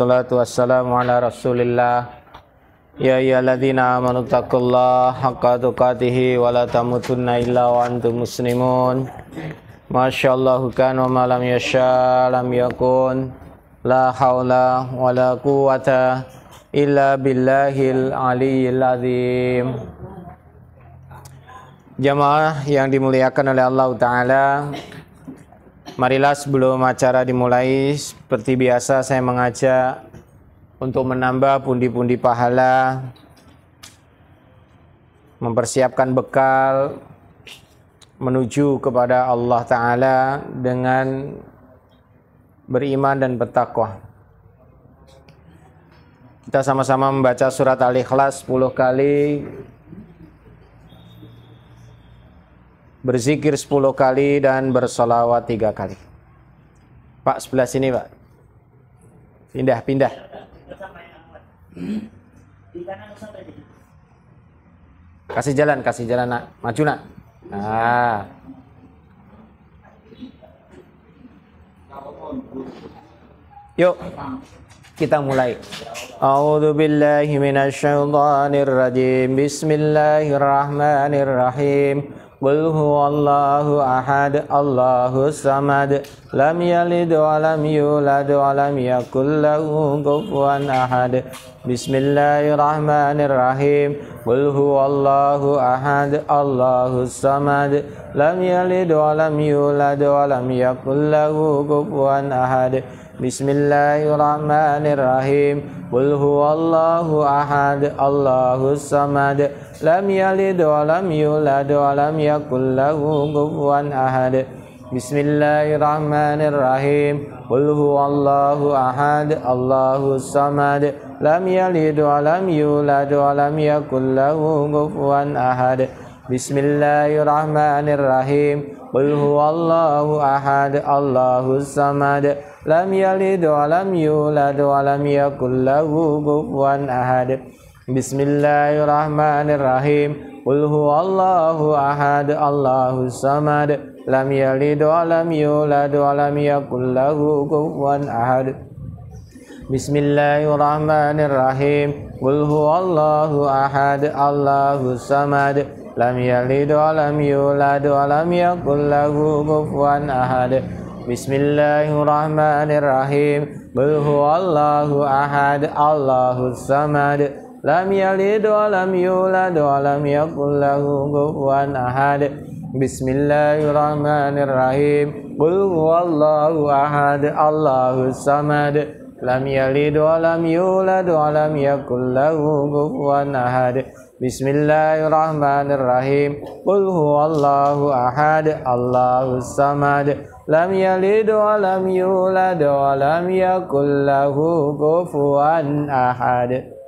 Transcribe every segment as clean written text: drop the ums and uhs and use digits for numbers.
wassalatu wassalamu ala rasulillah. Ya ayyuhalladzina amanu taqullaha haqqa tuqatih wa la tamutunna illa wa antum muslimun. Masyaallahu kan wa ma lam yasha lam yakun. La haula wa la quwwata illa billahil aliyyil azim. Jamaah yang dimuliakan oleh Allah Ta'ala, marilah sebelum acara dimulai, seperti biasa saya mengajak untuk menambah pundi-pundi pahala, mempersiapkan bekal menuju kepada Allah Ta'ala dengan beriman dan bertakwa. Kita sama-sama membaca surat Al-Ikhlas 10 kali, berzikir 10 kali, dan bersolawat 3 kali. Pak, sebelah sini Pak. Pindah. Kasih jalan nak. Maju nak. Nah. Yuk, kita mulai. A'udzu billahi minasyaitonir rajim. Bismillahirrahmanirrahim. Qul huwallahu ahad, Allahus samad, lam yalid wa lam yulad wa lam yakul lahu kufuwan ahad. Bismillahirrahmanirrahim. Qul huwallahu ahad, Allahus samad, lam yalid wa lam yulad wa lam yakul lahu kufuwan ahad. Bismillahirrahmanirrahim. Qul huwallahu ahad, Allahus samad, lam yalid wa lam yulad wa lam yakul lahu kufuwan ahad. Bismillahirrahmanirrahim. Qul huwallahu ahad, Allahus samad, lam yalid wa lam yulad wa lam yakul lahu kufuwan ahad. Bismillahirrahmanirrahim. Qul huwallahu ahad, Allahus samad, lam yalid wa lam yulad wa lam yakul lahu kufuwan ahad. Bismillahirrahmanirrahim. Qul huwallahu ahad, Allahus samad, lam yalid wa lam yulad wa lam yakul lahu kufuwan ahad. Bismillahirrahmanirrahim. Qul huwallahu ahad, Allahus samad, lam yalid wa lam yulad wa lam yakul lahu kufuwan ahad. Bismillahirrahmanirrahim. Qul huwallahu ahad, Allahus samad, lam yalid wa lam yulad wa lam yakul lahu kufuwan ahad. Bismillahirrahmanirrahim. Qul huwallahu ahad, Allahus samad, lam yalid wa lam yulad wa lam yakul lahu kufuwan ahad. Bismillahirrahmanirrahim. Qul huwallahu ahad, Allahus samad, lam yalid wa lam yulad wa lam yakul lahu kufuwan ahad.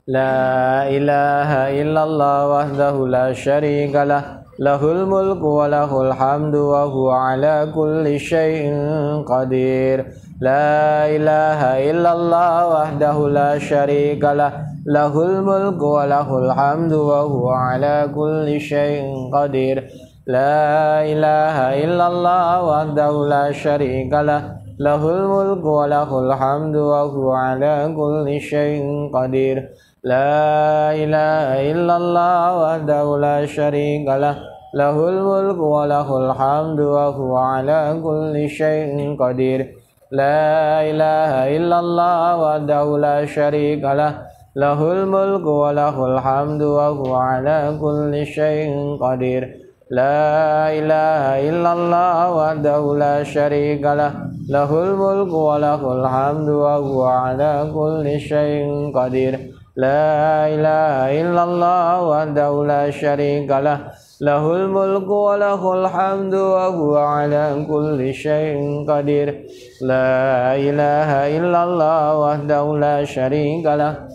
La ilaha illallah wahdahu la syarika lah, lahul mulku wa lahul hamdu wa huwa ala kulli syai'in qadir. La ilaha illallah wahdahu la syarika lah, lahul mulku wa lahul hamdu wa huwa ala kulli syai'in qadir. La ilaha illallah wahdahu la syarika lah, lahul mulku wa lahul hamdu wa huwa ala kulli syai'in qadir. La ilaha illallah wahdahu la syarika lah, lahul mulku wa lahul hamdu wa huwa ala kulli syai'in qadir. La ilaha illallah wahdahu la syarika lah, lahul mulku wa lahul hamdu wa huwa ala kulli syai'in qadir. La ilaha illallah wahdahu la syarika lah, lahul mulku wa lahul hamdu wa huwa ala kulli syai'in qadir. La ilaha illallah wahdahu la syarika lah, lahul mulku wa lahul hamdu wa huwa ala kulli syai'in qadir. La ilaha illallah wahdahu la syarika lah,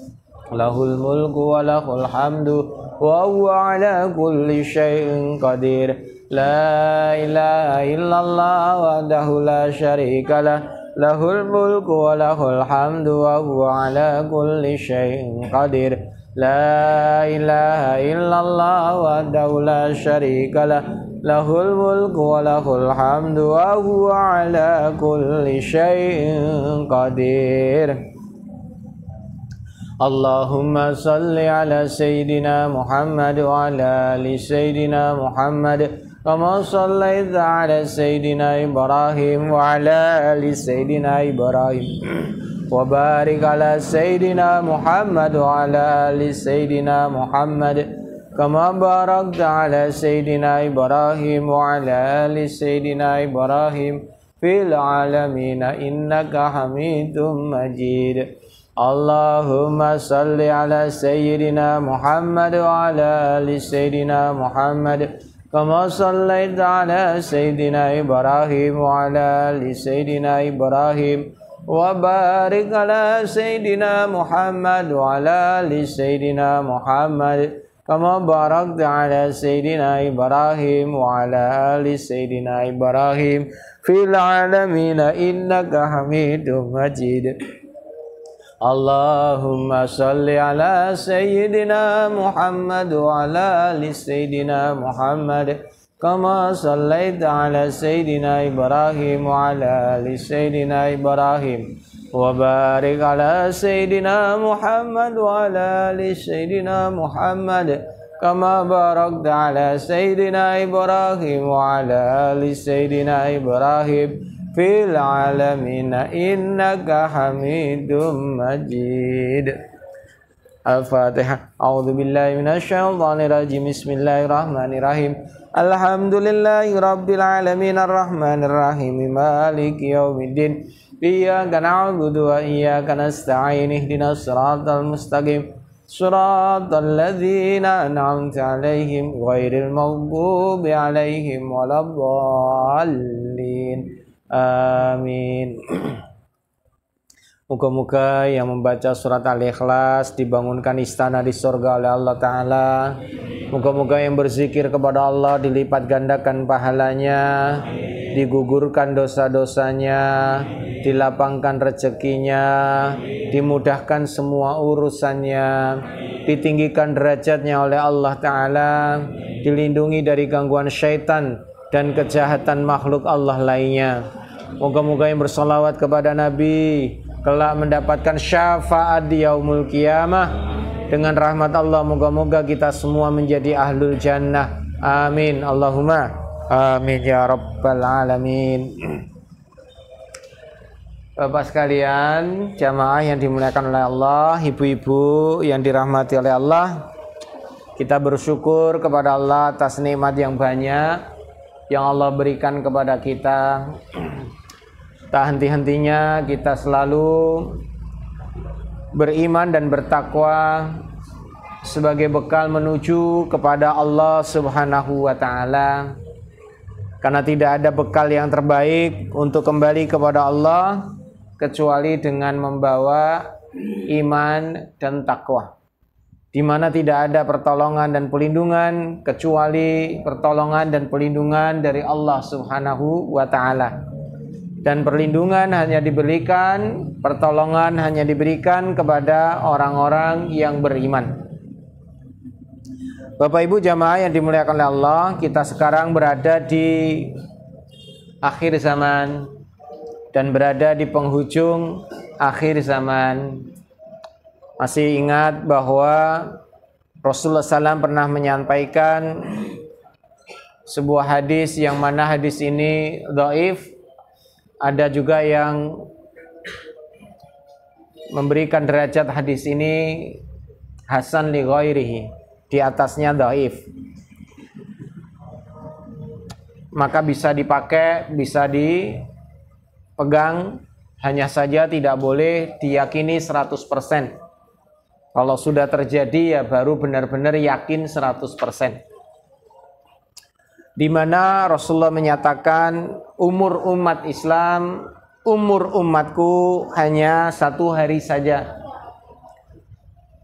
lahul mulku wa lahul hamdu wa huwa ala kulli syai'in qadir. La ilaha illallah wahdahu la syarika lah, lahul mulku wa lahul hamdu wa huwa ala kulli syai'in qadir. La ilaha illallah wahdahu la syarika lah, lahul mulku wa lahul hamdu wa huwa ala kulli syai'in qadir. Allahumma salli ala Sayyidina Muhammad wa ala ali Sayyidina Muhammad kama sallaita ala Sayyidina Ibrahim wa ala ali Sayyidina Ibrahim wa barik ala Sayyidina Muhammad wa ala ali Sayyidina Muhammad kama barakta ala Sayyidina Ibrahim wa ala ali Sayyidina Ibrahim fil alamin innaka Hamidum Majid. Allahumma salli ala Sayyidina Muhammad wa ala ali Sayyidina Muhammad kama sallaita ala Sayyidina Ibrahim wa ala ali Sayyidina Ibrahim wa barik ala Sayyidina Muhammad wa ala ali Sayyidina Muhammad kama barakta ala Sayyidina Ibrahim wa ala ali Sayyidina Ibrahim fil alamin innaka Hamidum Majid. Allahumma salli ala Sayyidina Muhammad wa ala ali Sayyidina Muhammad kama sallaita ala Sayyidina Ibrahim wa ala ali Sayyidina Ibrahim wa barik ala Sayyidina Muhammad wa ala ali Sayyidina Muhammad kama barakta ala Sayyidina Ibrahim wa ala ali Sayyidina Ibrahim fil alamin innaka Hamidum Majid. Al-Fatihah. A'udzu billahi minasyaitonir rajim. Bismillahirrahmanirrahim. Alhamdulillahi rabbil alamin arrahmanir rahim maliki yaumiddin. Iyyaka na'budu wa iyyaka nasta'in ihdinas siratal mustaqim. Siratal ladzina an'amta 'alaihim ghairil maghdubi 'alaihim waladdallin. Amin. Moga-moga yang membaca surat Al-Ikhlas dibangunkan istana di surga oleh Allah Ta'ala. Moga-moga yang berzikir kepada Allah dilipat gandakan pahalanya, digugurkan dosa-dosanya, dilapangkan rezekinya, dimudahkan semua urusannya, ditinggikan derajatnya oleh Allah Ta'ala, dilindungi dari gangguan syaitan dan kejahatan makhluk Allah lainnya. Moga-moga yang bersolawat kepada Nabi kelak mendapatkan syafaat di yaumul qiyamah dengan rahmat Allah. Moga-moga kita semua menjadi ahlul jannah. Amin. Allahumma amin ya rabbal alamin. Bapak sekalian, jamaah yang dimuliakan oleh Allah, ibu-ibu yang dirahmati oleh Allah, kita bersyukur kepada Allah atas nikmat yang banyak yang Allah berikan kepada kita. Tak henti-hentinya kita selalu beriman dan bertakwa sebagai bekal menuju kepada Allah Subhanahu wa Ta'ala. Karena tidak ada bekal yang terbaik untuk kembali kepada Allah kecuali dengan membawa iman dan takwa, di mana tidak ada pertolongan dan pelindungan kecuali pertolongan dan pelindungan dari Allah Subhanahu wa Ta'ala. Dan perlindungan hanya diberikan, pertolongan hanya diberikan kepada orang-orang yang beriman. Bapak Ibu jamaah yang dimuliakan oleh Allah, kita sekarang berada di akhir zaman dan berada di penghujung akhir zaman. Masih ingat bahwa Rasulullah SAW pernah menyampaikan sebuah hadis yang mana hadis ini dhaif. Ada juga yang memberikan derajat hadis ini hasan li ghairihi, di atasnya dhaif. Maka bisa dipakai, bisa dipegang, hanya saja tidak boleh diyakini 100%. Kalau sudah terjadi ya baru benar-benar yakin 100%. Di mana Rasulullah menyatakan umur umat Islam, umur umatku hanya 1 hari saja.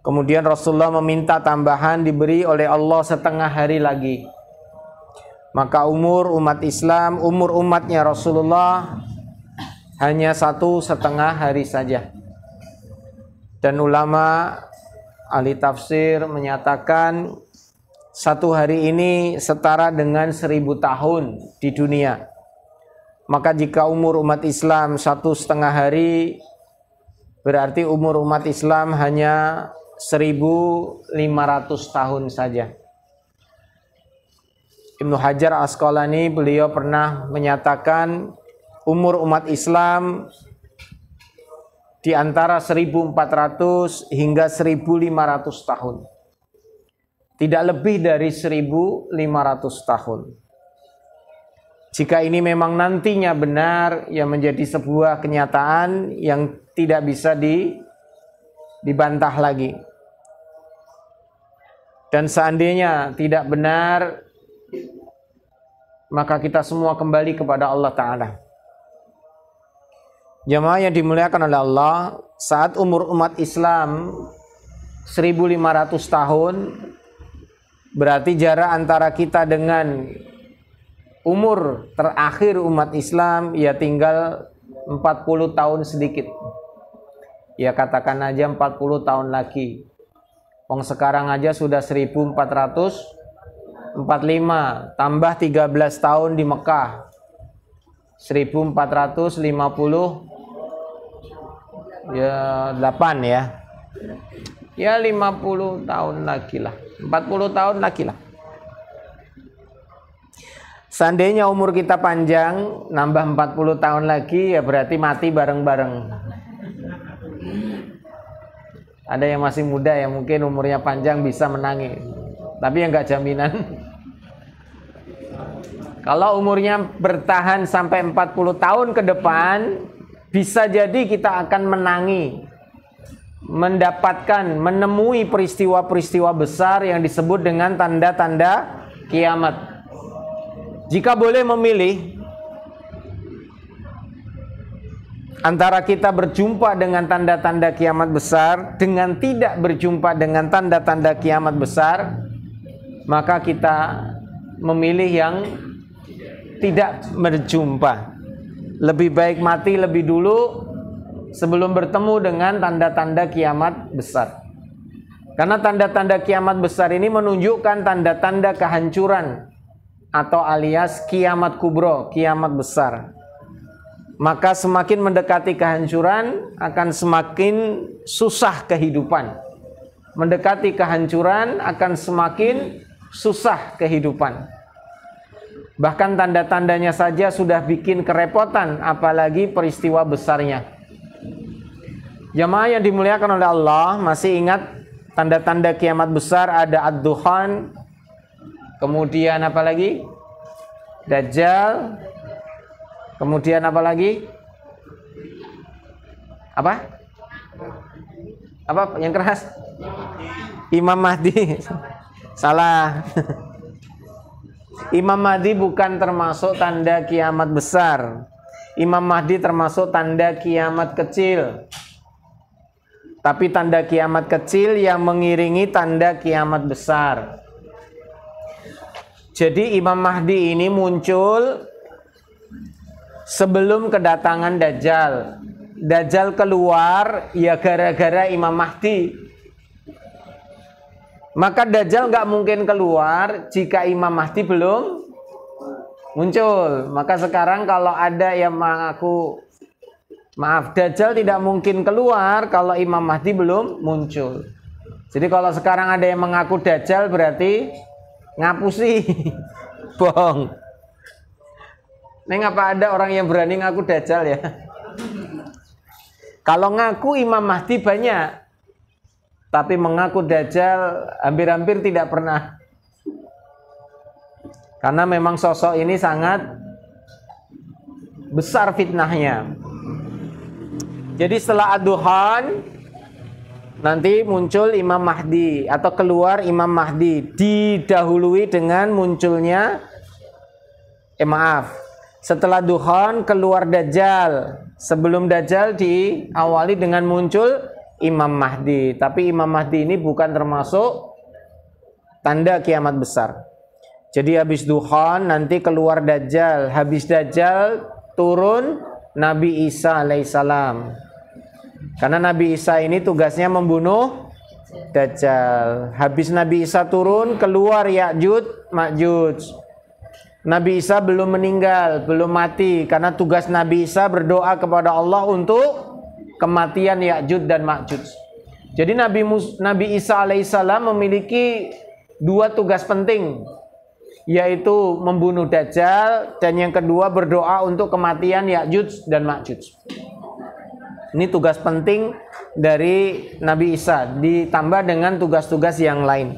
Kemudian Rasulullah meminta tambahan diberi oleh Allah 1/2 hari lagi. Maka umur umat Islam, umur umatnya Rasulullah hanya 1,5 hari saja. Dan ulama ahli tafsir menyatakan satu hari ini setara dengan 1000 tahun di dunia. Maka jika umur umat Islam 1,5 hari, berarti umur umat Islam hanya 1500 tahun saja. Ibnu Hajar Asqalani, beliau pernah menyatakan umur umat Islam di antara 1400 hingga 1500 tahun. Tidak lebih dari 1500 tahun. Jika ini memang nantinya benar, ya menjadi sebuah kenyataan yang tidak bisa dibantah lagi. Dan seandainya tidak benar, maka kita semua kembali kepada Allah Ta'ala. Jamaah yang dimuliakan oleh Allah, saat umur umat Islam 1500 tahun, berarti jarak antara kita dengan umur terakhir umat Islam ya tinggal 40 tahun sedikit. Ya katakan aja 40 tahun lagi. Wong sekarang aja sudah 1445, tambah 13 tahun di Mekah. 1450 ya 8 ya. Ya 50 tahun lagi lah. 40 tahun lagi lah. Seandainya umur kita panjang, nambah 40 tahun lagi, ya berarti mati bareng-bareng. Ada yang masih muda yang mungkin umurnya panjang bisa menangi, tapi yang nggak jaminan. Kalau umurnya bertahan sampai 40 tahun ke depan, bisa jadi kita akan menangi, menemui peristiwa-peristiwa besar yang disebut dengan tanda-tanda kiamat. Jika boleh memilih antara kita berjumpa dengan tanda-tanda kiamat besar dengan tidak berjumpa dengan tanda-tanda kiamat besar, maka kita memilih yang tidak berjumpa. Lebih baik mati lebih dulu sebelum bertemu dengan tanda-tanda kiamat besar. Karena tanda-tanda kiamat besar ini menunjukkan tanda-tanda kehancuran atau alias kiamat kubro, kiamat besar. Maka semakin mendekati kehancuran akan semakin susah kehidupan. Mendekati kehancuran akan semakin susah kehidupan. Bahkan tanda-tandanya saja sudah bikin kerepotan, apalagi peristiwa besarnya. Jamaah yang dimuliakan oleh Allah, masih ingat tanda-tanda kiamat besar? Ada ad-dukhan, kemudian apa lagi? Dajjal, kemudian apa lagi? Apa yang keras? Imam Mahdi. Salah. Imam Mahdi bukan termasuk tanda kiamat besar. Imam Mahdi termasuk tanda kiamat kecil. Tapi tanda kiamat kecil yang mengiringi tanda kiamat besar. Jadi Imam Mahdi ini muncul sebelum kedatangan Dajjal. Dajjal keluar ya gara-gara Imam Mahdi. Maka Dajjal nggak mungkin keluar jika Imam Mahdi belum muncul. Maka sekarang kalau ada yang mengaku, maaf, Dajjal tidak mungkin keluar kalau Imam Mahdi belum muncul. Jadi kalau sekarang ada yang mengaku Dajjal berarti ngapusi, bohong. Neng, apa ada orang yang berani ngaku Dajjal ya? Kalau ngaku Imam Mahdi banyak, tapi mengaku Dajjal hampir-hampir tidak pernah. Karena memang sosok ini sangat besar fitnahnya. Jadi setelah ad-dukhan nanti muncul Imam Mahdi atau keluar Imam Mahdi, didahului dengan munculnya setelah dukhan keluar Dajjal. Sebelum Dajjal diawali dengan muncul Imam Mahdi. Tapi Imam Mahdi ini bukan termasuk tanda kiamat besar. Jadi habis dukhan nanti keluar Dajjal. Habis Dajjal turun Nabi Isa alaihissalam. Karena Nabi Isa ini tugasnya membunuh Dajjal. Habis Nabi Isa turun, keluar Ya'juj Ma'juj. Nabi Isa belum meninggal, belum mati, karena tugas Nabi Isa berdoa kepada Allah untuk kematian Ya'juj dan Ma'juj. Jadi Nabi Isa alaihissalam memiliki dua tugas penting, yaitu membunuh Dajjal, dan yang kedua berdoa untuk kematian Ya'juj dan Ma'juj. Ini tugas penting dari Nabi Isa, ditambah dengan tugas-tugas yang lain.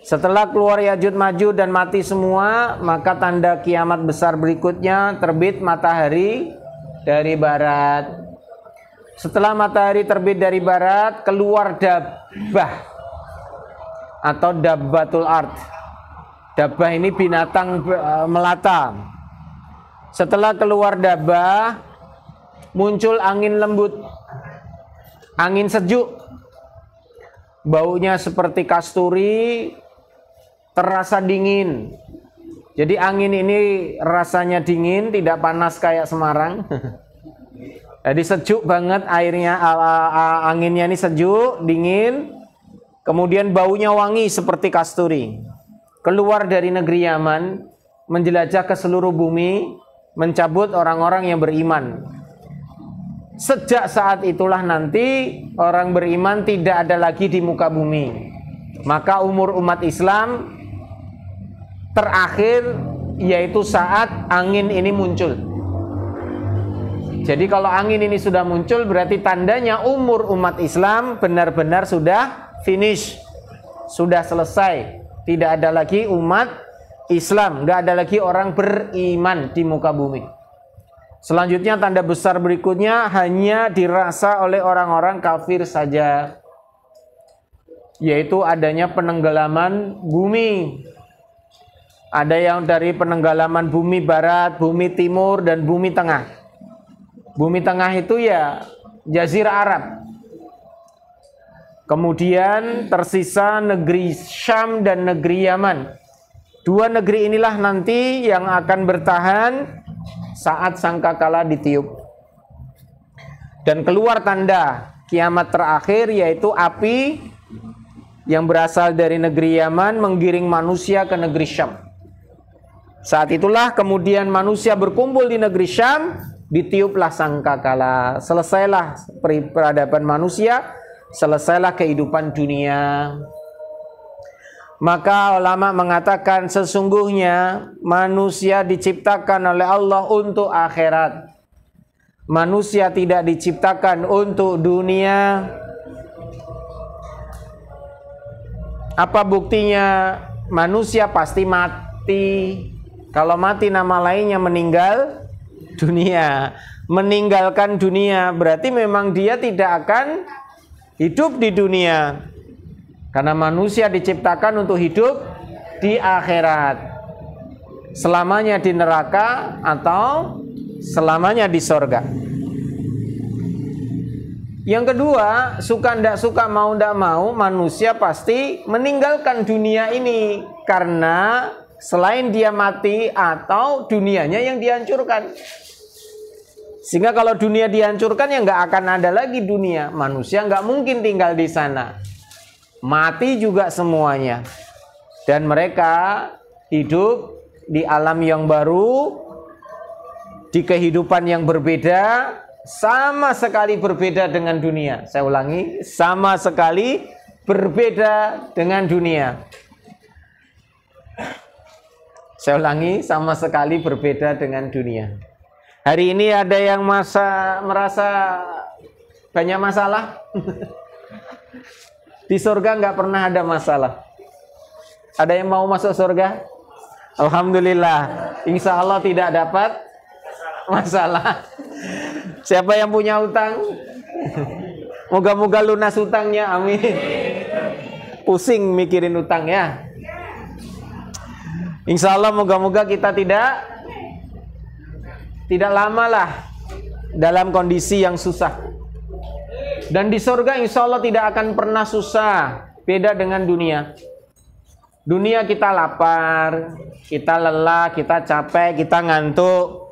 Setelah keluar Ya'juj Ma'juj dan mati semua, maka tanda kiamat besar berikutnya, terbit matahari dari barat. Setelah matahari terbit dari barat, keluar dabbah atau dabbatul ard. Dabbah ini binatang melata. Setelah keluar dabbah, muncul angin lembut, angin sejuk, baunya seperti kasturi, terasa dingin. Jadi angin ini rasanya dingin, tidak panas kayak Semarang. Jadi sejuk banget airnya, anginnya ini sejuk, dingin. Kemudian baunya wangi seperti kasturi. Keluar dari negeri Yaman, menjelajah ke seluruh bumi, mencabut orang-orang yang beriman. Sejak saat itulah nanti orang beriman tidak ada lagi di muka bumi. Maka umur umat Islam terakhir yaitu saat angin ini muncul. Jadi kalau angin ini sudah muncul, berarti tandanya umur umat Islam benar-benar sudah finish, sudah selesai. Tidak ada lagi umat Islam, nggak ada lagi orang beriman di muka bumi. Selanjutnya tanda besar berikutnya hanya dirasa oleh orang-orang kafir saja, yaitu adanya penenggelaman bumi. Ada yang dari penenggelaman bumi barat, bumi timur, dan bumi tengah. Bumi tengah itu ya Jazirah Arab. Kemudian tersisa negeri Syam dan negeri Yaman. Dua negeri inilah nanti yang akan bertahan saat sangkakala ditiup. Dan keluar tanda kiamat terakhir, yaitu api yang berasal dari negeri Yaman menggiring manusia ke negeri Syam. Saat itulah kemudian manusia berkumpul di negeri Syam, ditiuplah sangkakala, selesailah peradaban manusia, selesailah kehidupan dunia. Maka ulama mengatakan sesungguhnya manusia diciptakan oleh Allah untuk akhirat. Manusia tidak diciptakan untuk dunia. Apa buktinya? Manusia pasti mati. Kalau mati nama lainnya meninggal dunia. Meninggalkan dunia berarti memang dia tidak akan hidup di dunia. Karena manusia diciptakan untuk hidup di akhirat. Selamanya di neraka atau selamanya di sorga. Yang kedua, suka ndak suka, mau ndak mau, manusia pasti meninggalkan dunia ini. Karena selain dia mati atau dunianya yang dihancurkan. Sehingga kalau dunia dihancurkan ya nggak akan ada lagi dunia. Manusia nggak mungkin tinggal di sana. Mati juga semuanya. Dan mereka hidup di alam yang baru, di kehidupan yang berbeda, sama sekali berbeda dengan dunia. Saya ulangi, sama sekali berbeda dengan dunia. Saya ulangi, sama sekali berbeda dengan dunia. Hari ini ada yang merasa banyak masalah. Di surga nggak pernah ada masalah. Ada yang mau masuk surga? Alhamdulillah. Insya Allah tidak dapat masalah. Siapa yang punya utang? Moga-moga lunas utangnya, amin. Pusing mikirin utang ya. Insya Allah moga-moga kita tidak lama lah dalam kondisi yang susah. Dan di surga insya Allah tidak akan pernah susah. Beda dengan dunia. Dunia kita lapar, kita lelah, kita capek, kita ngantuk,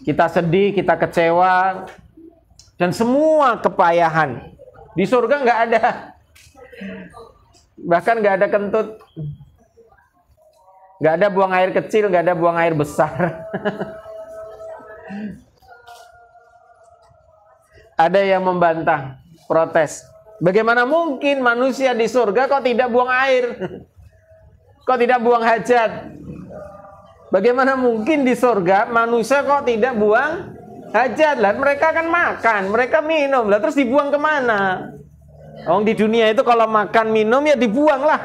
kita sedih, kita kecewa, dan semua kepayahan. Di surga nggak ada. Bahkan nggak ada kentut, nggak ada buang air kecil, nggak ada buang air besar. Ada yang membantah, protes. Bagaimana mungkin manusia di surga kok tidak buang air? Kok tidak buang hajat? Bagaimana mungkin di surga manusia kok tidak buang hajat? Lah mereka kan makan, mereka minum, lah terus dibuang kemana? Di dunia itu kalau makan minum ya dibuang lah,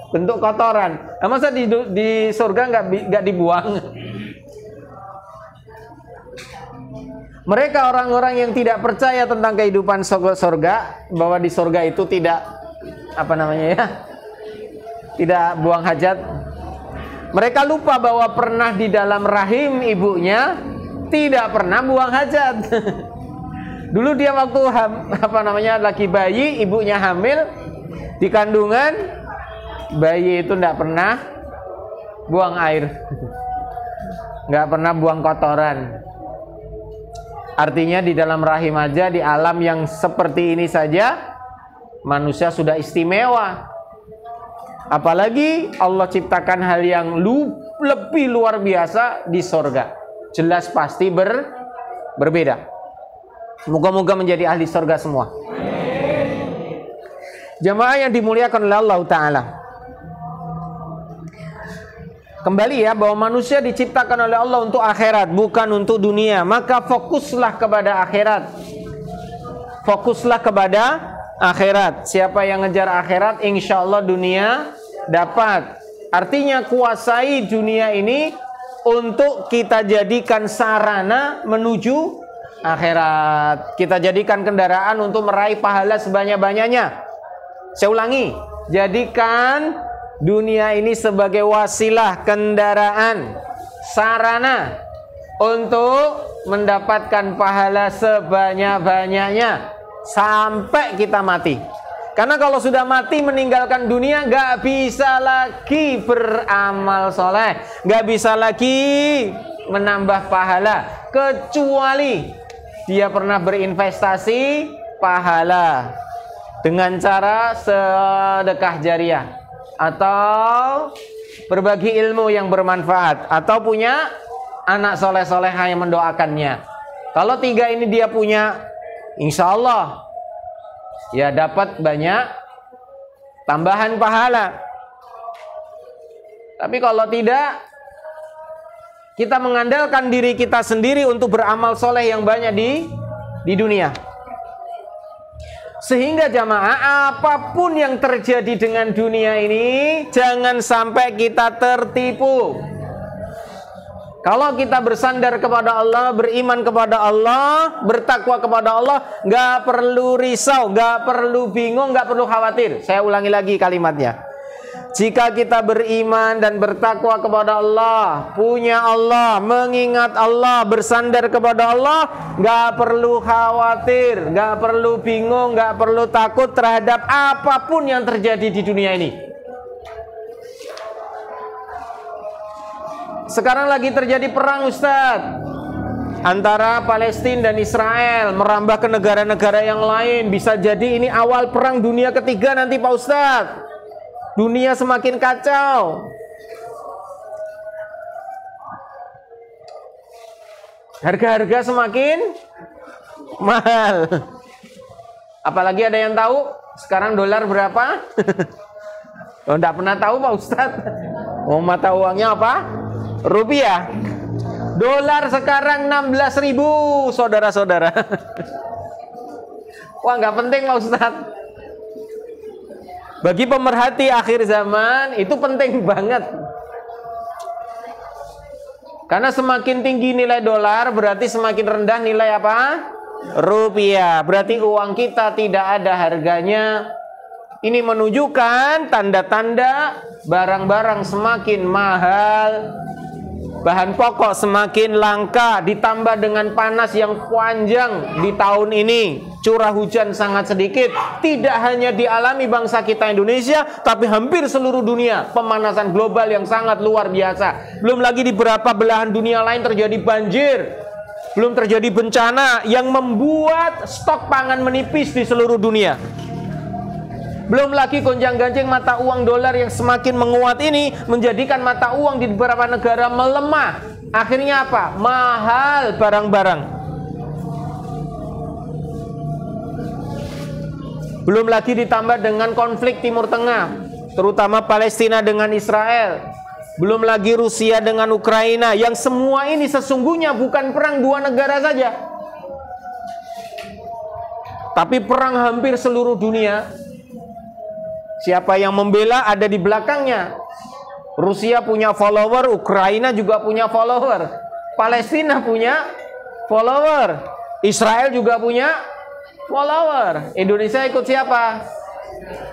bentuk kotoran. Nah, masa di surga nggak dibuang? Mereka orang-orang yang tidak percaya tentang kehidupan surga, bahwa di surga itu tidak tidak buang hajat. Mereka lupa bahwa pernah di dalam rahim ibunya tidak pernah buang hajat. Dulu dia waktu lagi bayi, ibunya hamil di kandungan, bayi itu tidak pernah buang air, nggak pernah buang kotoran. Artinya di dalam rahim aja, di alam yang seperti ini saja manusia sudah istimewa. Apalagi Allah ciptakan hal yang lebih luar biasa di surga. Jelas pasti berbeda. Moga-moga menjadi ahli surga semua. Jamaah yang dimuliakan oleh Allah Ta'ala, kembali ya, bahwa manusia diciptakan oleh Allah untuk akhirat, bukan untuk dunia. Maka fokuslah kepada akhirat. Fokuslah kepada akhirat. Siapa yang ngejar akhirat, insya Allah dunia dapat. Artinya kuasai dunia ini untuk kita jadikan sarana menuju akhirat. Kita jadikan kendaraan untuk meraih pahala sebanyak-banyaknya. Saya ulangi, jadikan dunia ini sebagai wasilah, kendaraan, sarana untuk mendapatkan pahala sebanyak-banyaknya sampai kita mati. Karena kalau sudah mati meninggalkan dunia, gak bisa lagi beramal soleh, gak bisa lagi menambah pahala, kecuali dia pernah berinvestasi pahala dengan cara sedekah jariah, atau berbagi ilmu yang bermanfaat, atau punya anak soleh-solehah yang mendoakannya. Kalau tiga ini dia punya, insya Allah ya dapat banyak tambahan pahala. Tapi kalau tidak, kita mengandalkan diri kita sendiri untuk beramal soleh yang banyak di dunia. Sehingga jamaah, apapun yang terjadi dengan dunia ini, jangan sampai kita tertipu. Kalau kita bersandar kepada Allah, beriman kepada Allah, bertakwa kepada Allah, gak perlu risau, gak perlu bingung, gak perlu khawatir. Saya ulangi lagi kalimatnya. Jika kita beriman dan bertakwa kepada Allah, punya Allah, mengingat Allah, bersandar kepada Allah, gak perlu khawatir, gak perlu bingung, gak perlu takut terhadap apapun yang terjadi di dunia ini. Sekarang lagi terjadi perang, Ustadz, antara Palestina dan Israel, merambah ke negara-negara yang lain. Bisa jadi ini awal perang dunia ketiga nanti, Pak Ustadz. Dunia semakin kacau. Harga-harga semakin mahal. Apalagi ada yang tahu sekarang dolar berapa? Oh, enggak pernah tahu, Pak Ustadz. Oh, mata uangnya apa? Rupiah. Dolar sekarang 16.000, saudara-saudara. Wah, nggak penting, Pak Ustadz. Bagi pemerhati akhir zaman itu penting banget. Karena semakin tinggi nilai dolar berarti semakin rendah nilai apa? Rupiah. Berarti uang kita tidak ada harganya. Ini menunjukkan tanda-tanda barang-barang semakin mahal, bahan pokok semakin langka, ditambah dengan panas yang panjang di tahun ini. Curah hujan sangat sedikit. Tidak hanya dialami bangsa kita Indonesia, tapi hampir seluruh dunia. Pemanasan global yang sangat luar biasa. Belum lagi di beberapa belahan dunia lain terjadi banjir. Belum terjadi bencana yang membuat stok pangan menipis di seluruh dunia. Belum lagi gonjang-ganjing mata uang dolar yang semakin menguat ini menjadikan mata uang di beberapa negara melemah. Akhirnya apa? Mahal barang-barang. Belum lagi ditambah dengan konflik Timur Tengah, terutama Palestina dengan Israel. Belum lagi Rusia dengan Ukraina, yang semua ini sesungguhnya bukan perang dua negara saja, tapi perang hampir seluruh dunia. Siapa yang membela ada di belakangnya. Rusia punya follower, Ukraina juga punya follower, Palestina punya follower, Israel juga punya follower. Indonesia ikut siapa?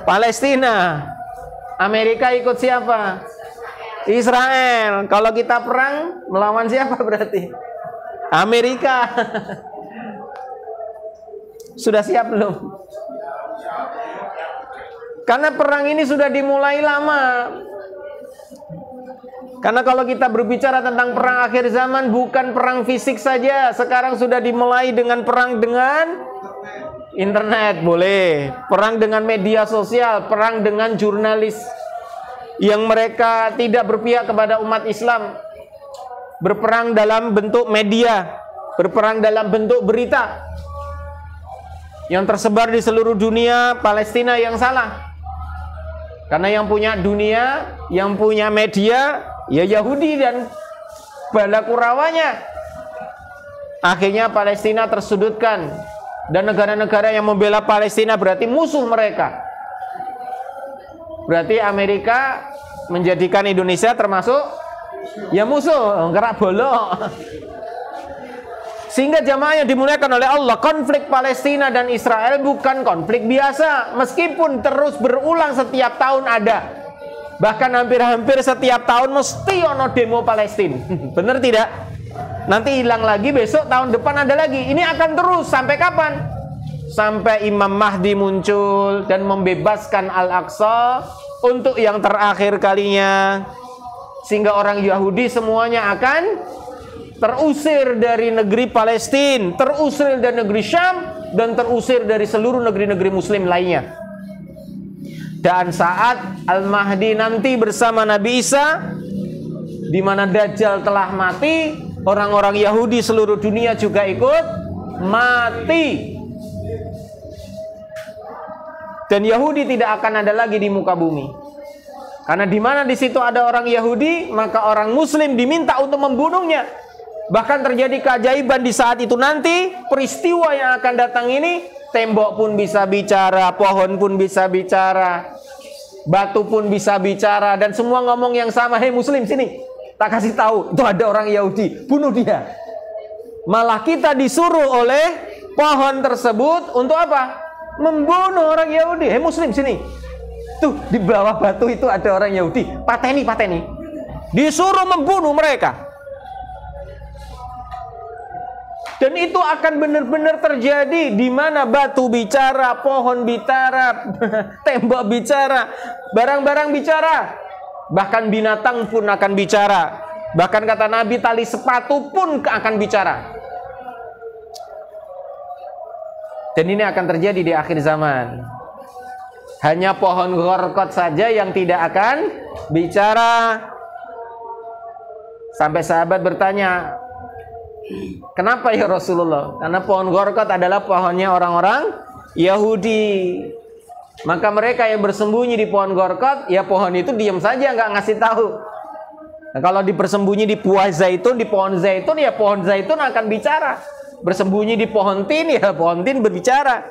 Palestina. Amerika ikut siapa? Israel. Kalau kita perang melawan siapa berarti? Amerika. Sudah siap belum? Karena perang ini sudah dimulai lama. Karena kalau kita berbicara tentang perang akhir zaman, bukan perang fisik saja. Sekarang sudah dimulai dengan perang dengan internet, boleh. Perang dengan media sosial, perang dengan jurnalis yang mereka tidak berpihak kepada umat Islam, berperang dalam bentuk media, berperang dalam bentuk berita yang tersebar di seluruh dunia. Palestina yang salah, karena yang punya dunia, yang punya media, ya Yahudi dan balakurawanya. Akhirnya Palestina tersudutkan, dan negara-negara yang membela Palestina berarti musuh mereka. Berarti Amerika menjadikan Indonesia termasuk ya musuh, kerak bolok. Sehingga jamaah yang dimuliakan oleh Allah, konflik Palestina dan Israel bukan konflik biasa. Meskipun terus berulang setiap tahun ada. Bahkan hampir-hampir setiap tahun mesti ono demo Palestina. Benar tidak? Nanti hilang lagi, besok tahun depan ada lagi. Ini akan terus sampai kapan? Sampai Imam Mahdi muncul dan membebaskan Al-Aqsa untuk yang terakhir kalinya. Sehingga orang Yahudi semuanya akan terusir dari negeri Palestina, terusir dari negeri Syam, dan terusir dari seluruh negeri-negeri Muslim lainnya. Dan saat Al-Mahdi nanti bersama Nabi Isa, di mana Dajjal telah mati, orang-orang Yahudi seluruh dunia juga ikut mati. Dan Yahudi tidak akan ada lagi di muka bumi. Karena di mana di situ ada orang Yahudi, maka orang Muslim diminta untuk membunuhnya. Bahkan terjadi keajaiban di saat itu nanti, peristiwa yang akan datang ini, tembok pun bisa bicara, pohon pun bisa bicara, batu pun bisa bicara, dan semua ngomong yang sama. Hei Muslim, sini, tak kasih tahu, itu ada orang Yahudi, bunuh dia. Malah kita disuruh oleh pohon tersebut untuk apa? Membunuh orang Yahudi. Hei Muslim, sini, tuh di bawah batu itu ada orang Yahudi, pateni, pateni. Disuruh membunuh mereka. Dan itu akan benar-benar terjadi, di mana batu bicara, pohon bicara, tembok bicara, barang-barang bicara, bahkan binatang pun akan bicara. Bahkan kata Nabi, tali sepatu pun akan bicara. Dan ini akan terjadi di akhir zaman. Hanya pohon gorkot saja yang tidak akan bicara. Sampai sahabat bertanya, kenapa ya Rasulullah? Karena pohon gorkot adalah pohonnya orang-orang Yahudi. Maka mereka yang bersembunyi di pohon gorkot, ya pohon itu diam saja, nggak ngasih tahu. Nah, kalau bersembunyi di buah zaitun, di pohon zaitun, ya pohon zaitun akan bicara. Bersembunyi di pohon tin, ya pohon tin berbicara.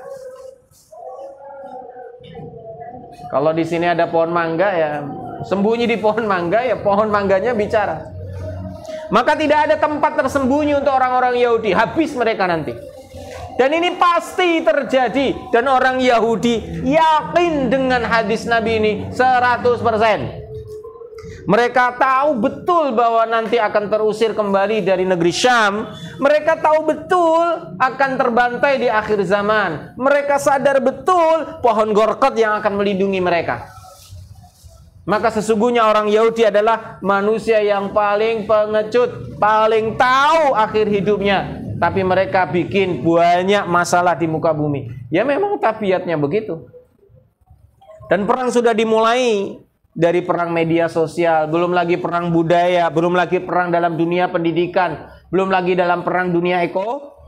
Kalau di sini ada pohon mangga, ya sembunyi di pohon mangga, ya pohon mangganya bicara. Maka tidak ada tempat tersembunyi untuk orang-orang Yahudi. Habis mereka nanti. Dan ini pasti terjadi. Dan orang Yahudi yakin dengan hadis Nabi ini 100%. Mereka tahu betul bahwa nanti akan terusir kembali dari negeri Syam. Mereka tahu betul akan terbantai di akhir zaman. Mereka sadar betul pohon gorkot yang akan melindungi mereka. Maka sesungguhnya orang Yahudi adalah manusia yang paling pengecut, paling tahu akhir hidupnya. Tapi mereka bikin banyak masalah di muka bumi. Ya memang tabiatnya begitu. Dan perang sudah dimulai dari perang media sosial, belum lagi perang budaya, belum lagi perang dalam dunia pendidikan, belum lagi dalam perang dunia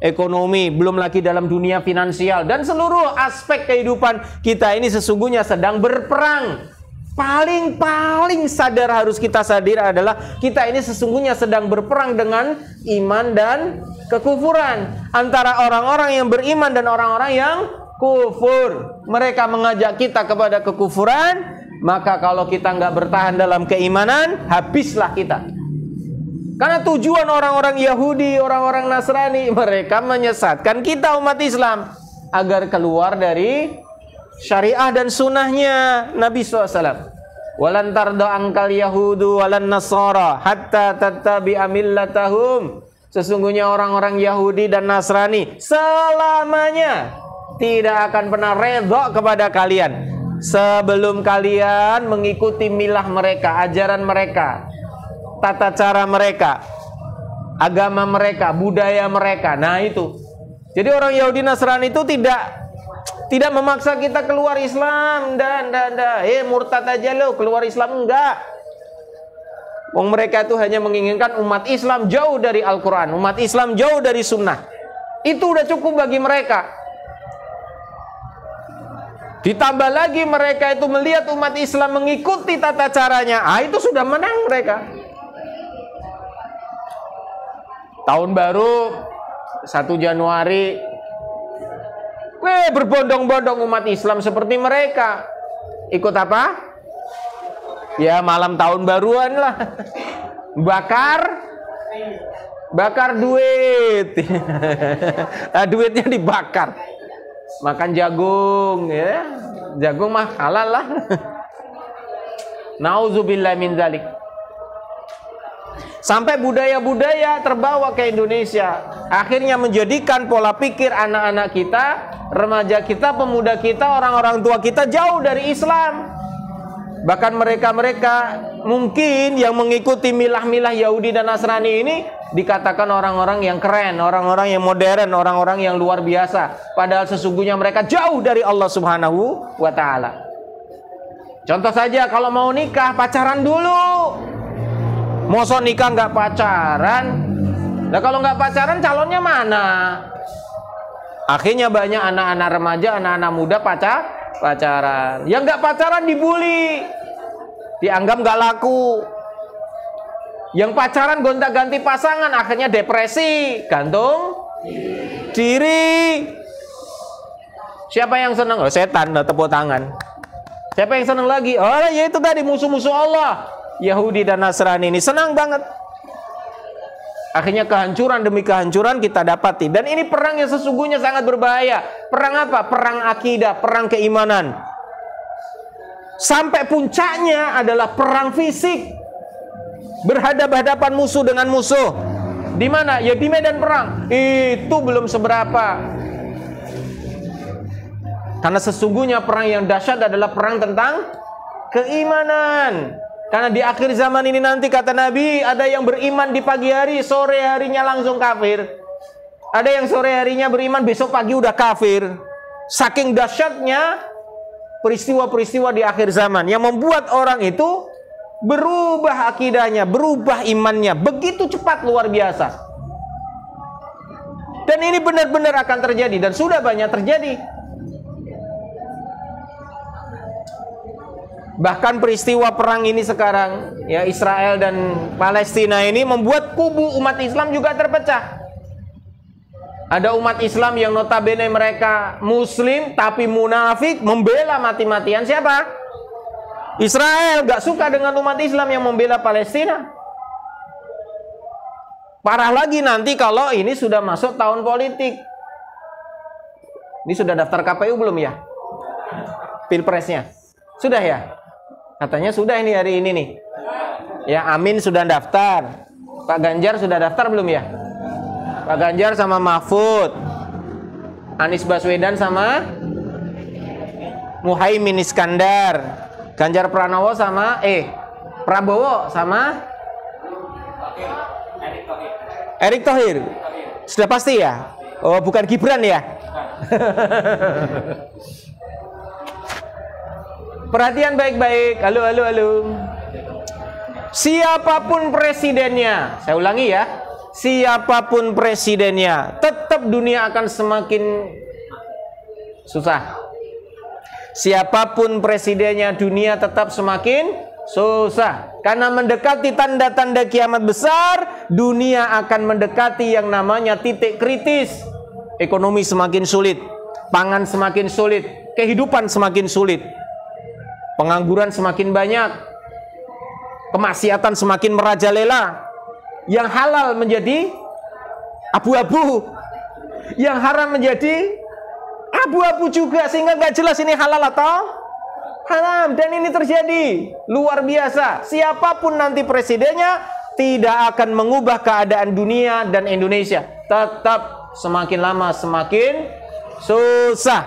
ekonomi, belum lagi dalam dunia finansial, dan seluruh aspek kehidupan kita ini sesungguhnya sedang berperang. Paling sadar harus kita sadar adalah kita ini sesungguhnya sedang berperang dengan iman dan kekufuran, antara orang-orang yang beriman dan orang-orang yang kufur. Mereka mengajak kita kepada kekufuran, maka kalau kita nggak bertahan dalam keimanan, habislah kita. Karena tujuan orang-orang Yahudi, orang-orang Nasrani, mereka menyesatkan kita umat Islam agar keluar dari syariah dan sunnahnya Nabi SAW. Walan tarda angkal Yahudu walan Nasara hatta tattabi'a millatahum. Sesungguhnya orang-orang Yahudi dan Nasrani selamanya tidak akan pernah redha kepada kalian sebelum kalian mengikuti milah mereka, ajaran mereka, tata cara mereka, agama mereka, budaya mereka. Nah itu. Jadi orang Yahudi Nasrani itu tidak memaksa kita keluar Islam dan murtad aja lo, keluar Islam enggak. Wong mereka itu hanya menginginkan umat Islam jauh dari Al-Quran, umat Islam jauh dari sunnah. Itu udah cukup bagi mereka. Ditambah lagi mereka itu melihat umat Islam mengikuti tata caranya, itu sudah menang mereka. Tahun baru 1 Januari, berbondong-bondong umat Islam seperti mereka. Ikut apa? Ya malam tahun baruan lah. Bakar duit. Nah, duitnya dibakar. Makan jagung, ya. Jagung mah halal lah. Nauzubillah min dzalik. Sampai budaya-budaya terbawa ke Indonesia, akhirnya menjadikan pola pikir anak-anak kita, remaja kita, pemuda kita, orang-orang tua kita jauh dari Islam. Bahkan mereka-mereka mungkin yang mengikuti milah-milah Yahudi dan Nasrani ini dikatakan orang-orang yang keren, orang-orang yang modern, orang-orang yang luar biasa. Padahal sesungguhnya mereka jauh dari Allah Subhanahu wa Ta'ala. Contoh saja, kalau mau nikah, pacaran dulu. Masa nikah nggak pacaran? Nah kalau nggak pacaran, calonnya mana? Akhirnya banyak anak-anak remaja, anak-anak muda pacaran. Yang nggak pacaran dibully, dianggap nggak laku. Yang pacaran gonta-ganti pasangan, akhirnya depresi, gantung diri. Siapa yang senang? Oh, setan, tepuk tangan. Siapa yang senang lagi? Oh, ya itu tadi musuh-musuh Allah, Yahudi dan Nasrani ini senang banget. Akhirnya kehancuran demi kehancuran kita dapati. Dan ini perang yang sesungguhnya sangat berbahaya. Perang apa? Perang akidah, perang keimanan. Sampai puncaknya adalah perang fisik. Berhadapan-hadapan musuh dengan musuh. Di mana? Ya di medan perang. Itu belum seberapa. Karena sesungguhnya perang yang dahsyat adalah perang tentang keimanan. Karena di akhir zaman ini nanti kata Nabi, ada yang beriman di pagi hari, sore harinya langsung kafir. Ada yang sore harinya beriman, besok pagi udah kafir. Saking dahsyatnya peristiwa-peristiwa di akhir zaman yang membuat orang itu berubah akidahnya, berubah imannya begitu cepat, luar biasa. Dan ini benar-benar akan terjadi dan sudah banyak terjadi. Bahkan peristiwa perang ini sekarang, ya Israel dan Palestina ini membuat kubu umat Islam juga terpecah. Ada umat Islam yang notabene mereka Muslim tapi munafik, membela mati-matian siapa? Israel. Gak suka dengan umat Islam yang membela Palestina. Parah lagi nanti kalau ini sudah masuk tahun politik. Ini sudah daftar KPU belum ya? Pilpresnya sudah ya? Katanya sudah ini hari ini nih. Ya Amin sudah daftar. Pak Ganjar sudah daftar belum ya? Pak Ganjar sama Mahfud, Anies Baswedan sama Muhaimin Iskandar, Ganjar Pranowo sama Prabowo sama Erick Thohir. Sudah pasti ya? Oh bukan Gibran ya? Perhatian baik-baik. Halo, halo, halo. Siapapun presidennya, saya ulangi ya, siapapun presidennya, tetap dunia akan semakin susah. Siapapun presidennya, dunia tetap semakin susah. Karena mendekati tanda-tanda kiamat besar, dunia akan mendekati yang namanya titik kritis. Ekonomi semakin sulit, pangan semakin sulit, kehidupan semakin sulit, pengangguran semakin banyak, kemaksiatan semakin merajalela, yang halal menjadi abu-abu, yang haram menjadi abu-abu juga, sehingga nggak jelas ini halal atau haram. Dan ini terjadi luar biasa. Siapapun nanti presidennya tidak akan mengubah keadaan dunia dan Indonesia. Tetap semakin lama semakin susah.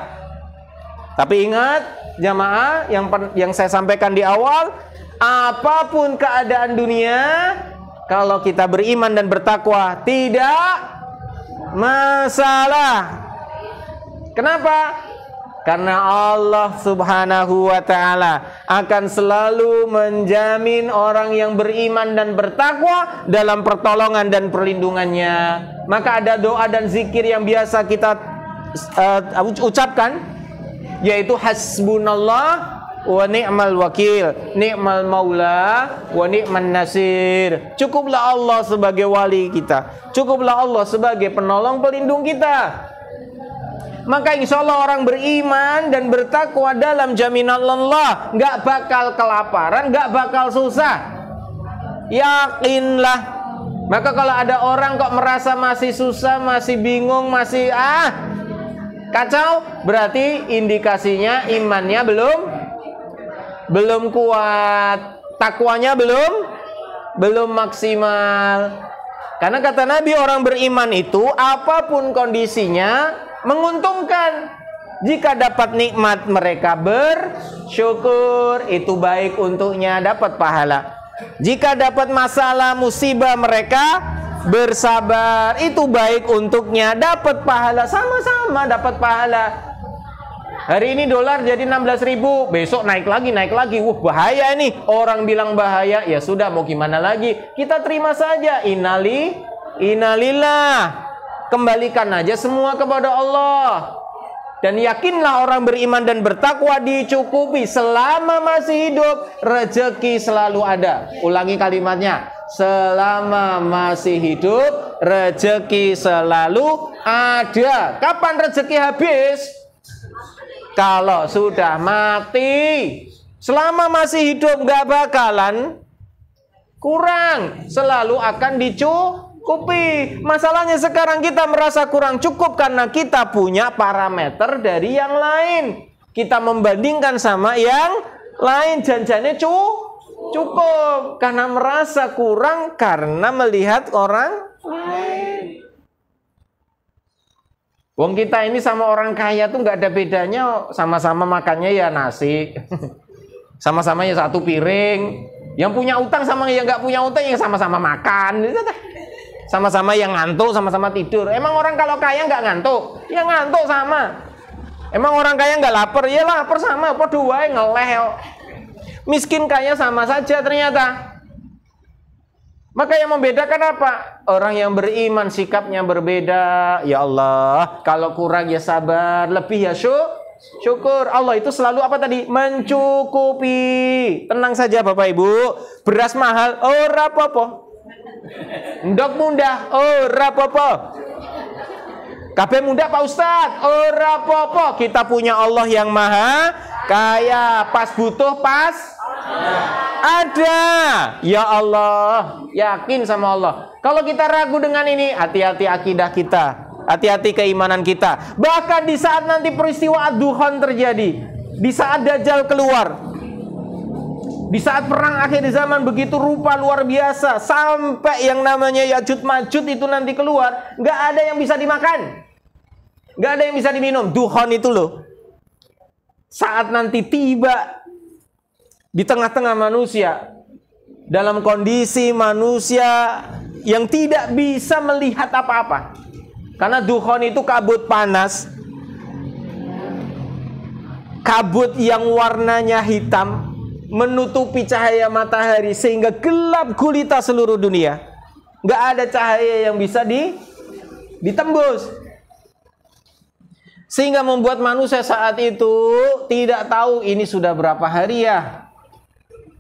Tapi ingat jamaah, yang saya sampaikan di awal, apapun keadaan dunia, kalau kita beriman dan bertakwa tidak masalah. Kenapa? Karena Allah Subhanahu wa ta'ala akan selalu menjamin orang yang beriman dan bertakwa dalam pertolongan dan perlindungannya. Maka ada doa dan zikir yang biasa kita ucapkan, yaitu hasbunallah wa ni'mal wakil, ni'mal maula wa ni'man nasir. Cukuplah Allah sebagai wali kita, cukuplah Allah sebagai penolong pelindung kita. Maka insya Allah orang beriman dan bertakwa dalam jaminan Allah, nggak bakal kelaparan, nggak bakal susah. Yakinlah. Maka kalau ada orang kok merasa masih susah, masih bingung, masih kacau, berarti indikasinya imannya belum kuat, takwanya belum maksimal. Karena kata Nabi, orang beriman itu apapun kondisinya menguntungkan. Jika dapat nikmat mereka bersyukur, itu baik untuknya, dapat pahala. Jika dapat masalah musibah mereka bersabar, itu baik untuknya, dapat pahala. Sama-sama dapat pahala. Hari ini dolar jadi 16.000, besok naik lagi. Wah, bahaya ini. Orang bilang bahaya, ya sudah, mau gimana lagi? Kita terima saja. Innalillah. Kembalikan aja semua kepada Allah. Dan yakinlah orang beriman dan bertakwa dicukupi. Selama masih hidup, rezeki selalu ada. Ulangi kalimatnya. Selama masih hidup, rezeki selalu ada. Kapan rezeki habis? Kalau sudah mati. Selama masih hidup gak bakalan kurang, selalu akan dicukupi. Masalahnya sekarang kita merasa kurang cukup karena kita punya parameter dari yang lain. Kita membandingkan sama yang lain, janjinya cukup karena merasa kurang karena melihat orang lain. Wong kita ini sama orang kaya tuh nggak ada bedanya, sama-sama makannya ya nasi, sama-sama ya satu piring. Yang punya utang sama yang nggak punya utang ya sama-sama makan, sama-sama yang ngantuk, sama-sama tidur. Emang orang kalau kaya nggak ngantuk? Ya ngantuk sama. Emang orang kaya nggak lapar? Ya lapar sama. Podo wae ngeleh. Miskin kaya sama saja ternyata. Maka yang membedakan apa? Orang yang beriman sikapnya berbeda. Ya Allah, kalau kurang ya sabar, lebih ya syukur. Allah itu selalu apa tadi? Mencukupi. Tenang saja Bapak Ibu. Beras mahal, ora apa-apa. Ndok mundah, ora apa-apa. Kabeh mundah Pak Ustadz, ora apa-apa. Kita punya Allah yang maha kaya. Pas butuh pas ada. Ya Allah, yakin sama Allah. Kalau kita ragu dengan ini, hati-hati akidah kita, hati-hati keimanan kita. Bahkan di saat nanti peristiwa ad-duhan terjadi, di saat Dajjal keluar, di saat perang akhir zaman begitu rupa luar biasa, sampai yang namanya Ya'juj Ma'juj itu nanti keluar, nggak ada yang bisa dimakan, nggak ada yang bisa diminum. Duhan itu loh, saat nanti tiba di tengah-tengah manusia, dalam kondisi manusia yang tidak bisa melihat apa-apa, karena dukhon itu kabut panas kabut yang warnanya hitam menutupi cahaya matahari sehingga gelap gulita seluruh dunia. Nggak ada cahaya yang bisa ditembus. Sehingga membuat manusia saat itu tidak tahu ini sudah berapa hari ya.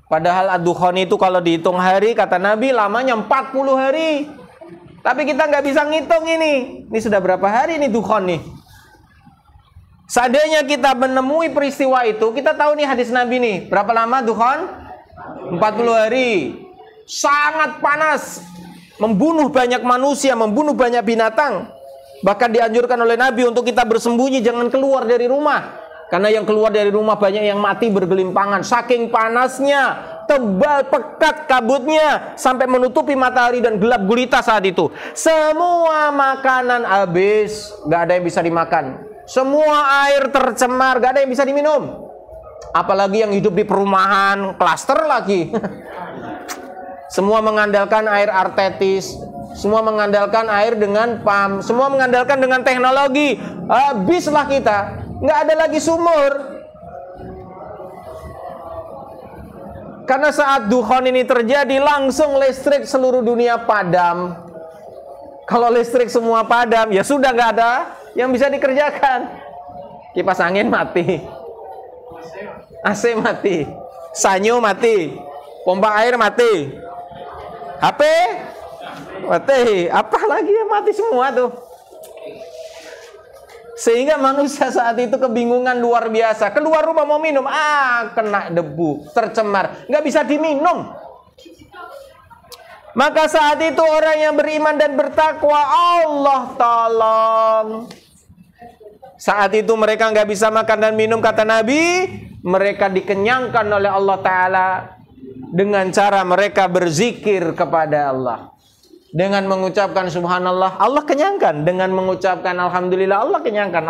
Padahal ad-dukhan itu kalau dihitung hari, kata Nabi lamanya 40 hari. Tapi kita nggak bisa ngitung ini. Ini sudah berapa hari ini dukhan nih. Seandainya kita menemui peristiwa itu, kita tahu nih hadis Nabi nih. Berapa lama dukhan? 40 hari. Sangat panas. Membunuh banyak manusia, membunuh banyak binatang. Bahkan dianjurkan oleh Nabi untuk kita bersembunyi, jangan keluar dari rumah. Karena yang keluar dari rumah banyak yang mati bergelimpangan. Saking panasnya, tebal pekat kabutnya, sampai menutupi matahari dan gelap gulita saat itu. Semua makanan habis, gak ada yang bisa dimakan. Semua air tercemar, gak ada yang bisa diminum. Apalagi yang hidup di perumahan, klaster lagi. Semua mengandalkan air artetis, semua mengandalkan air dengan pam, semua mengandalkan dengan teknologi. Habislah kita, nggak ada lagi sumur. Karena saat dukhan ini terjadi, langsung listrik seluruh dunia padam. Kalau listrik semua padam, ya sudah nggak ada yang bisa dikerjakan. Kipas angin mati, AC mati, sanyo mati, pompa air mati, HP mati, apa lagi yang mati semua tuh. Sehingga manusia saat itu kebingungan luar biasa. Keluar rumah mau minum, kena debu, tercemar, nggak bisa diminum. Maka saat itu orang yang beriman dan bertakwa, Allah tolong. Saat itu mereka nggak bisa makan dan minum, kata Nabi, mereka dikenyangkan oleh Allah Ta'ala dengan cara mereka berzikir kepada Allah. Dengan mengucapkan subhanallah, Allah kenyangkan. Dengan mengucapkan alhamdulillah, Allah kenyangkan.